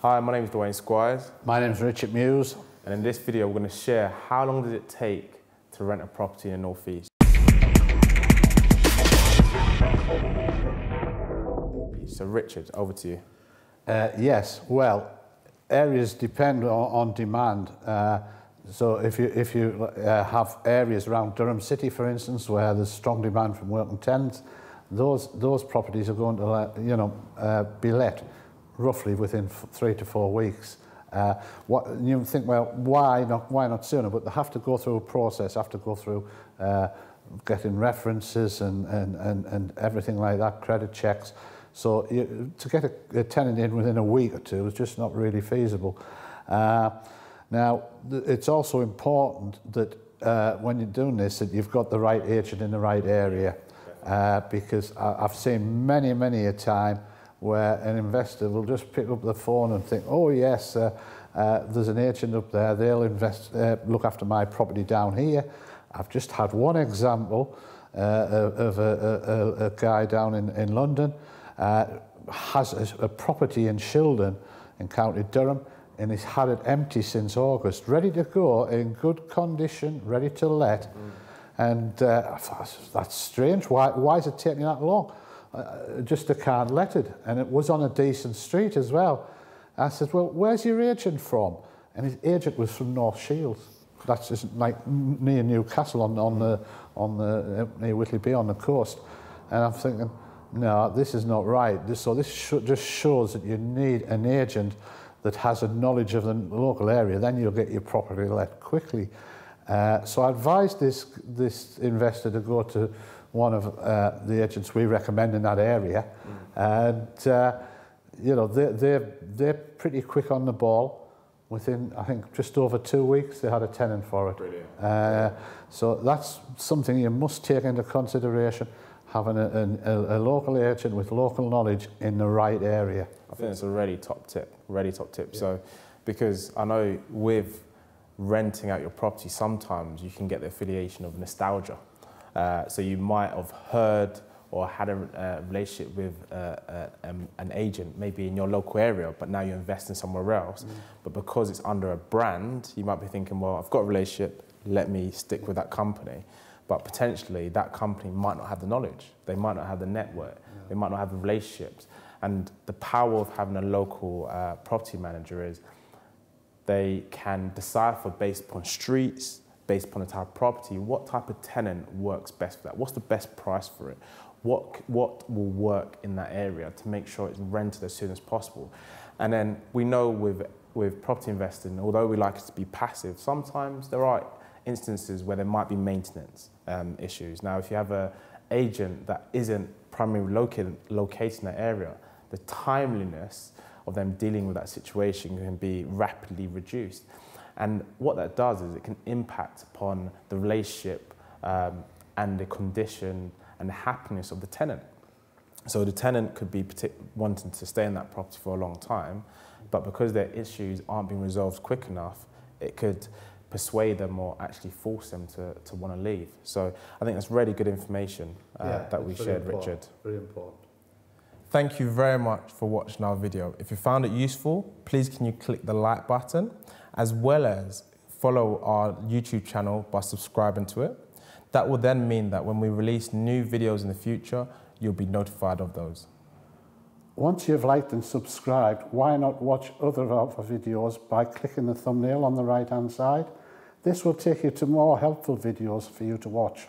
Hi, my name is Dwayne Squires. My name is Richard Muse. And in this video, we're going to share how long does it take to rent a property in the North East. So Richard, over to you. Yes, well, areas depend on demand. So if you have areas around Durham City, for instance, where there's strong demand from working tenants, those properties are going to be let roughly within 3 to 4 weeks. You think, well, why not sooner? But they have to go through a process, have to go through getting references and everything like that, credit checks. So to get a tenant in within a week or two is just not really feasible. Now, it's also important that when you're doing this, that you've got the right agent in the right area, because I've seen many a time where an investor will just pick up the phone and think, oh yes, there's an agent up there, they'll look after my property down here. I've just had one example of a guy down in London, has a property in Shildon in County Durham, and he's had it empty since August, ready to go, in good condition, ready to let. And I thought, that's strange, why is it taking that long? Just I can't let it, and it was on a decent street as well. I said, well, where's your agent from? And his agent was from North Shields. That's just like near Newcastle near Whitley Bay on the coast. And I'm thinking, no, this is not right. This just shows that you need an agent that has a knowledge of the local area. Then you'll get your property let quickly. So I advised this investor to go to one of the agents we recommend in that area, and they're pretty quick on the ball. Within, I think, just over 2 weeks, they had a tenant for it. Brilliant. So that's something you must take into consideration, having a local agent with local knowledge in the right area. I think it's a really top tip. Yeah. So, because I know with renting out your property, sometimes you can get the affiliation of nostalgia. So you might have heard or had a relationship with an agent, maybe in your local area, but now you're investing somewhere else. But because it's under a brand, you might be thinking, well, I've got a relationship, let me stick with that company. But potentially that company might not have the knowledge, they might not have the network, they might not have the relationships. And the power of having a local property manager is they can decipher based upon streets, based upon the type of property, what type of tenant works best for that, what's the best price for it, what will work in that area to make sure it's rented as soon as possible. And then we know with property investing, although we like it to be passive, sometimes there are instances where there might be maintenance issues. Now, if you have an agent that isn't primarily located in that area, the timeliness of them dealing with that situation can be rapidly reduced. And what that does is it can impact upon the relationship and the condition and the happiness of the tenant. So the tenant could be wanting to stay in that property for a long time, but because their issues aren't being resolved quick enough, it could persuade them or actually force them to want to leave. So I think that's really good information that we shared, Richard. Very important. Thank you very much for watching our video. If you found it useful, please can you click the like button, as well as follow our YouTube channel by subscribing to it. That will then mean that when we release new videos in the future, you'll be notified of those. Once you've liked and subscribed, why not watch other of our videos by clicking the thumbnail on the right-hand side? This will take you to more helpful videos for you to watch.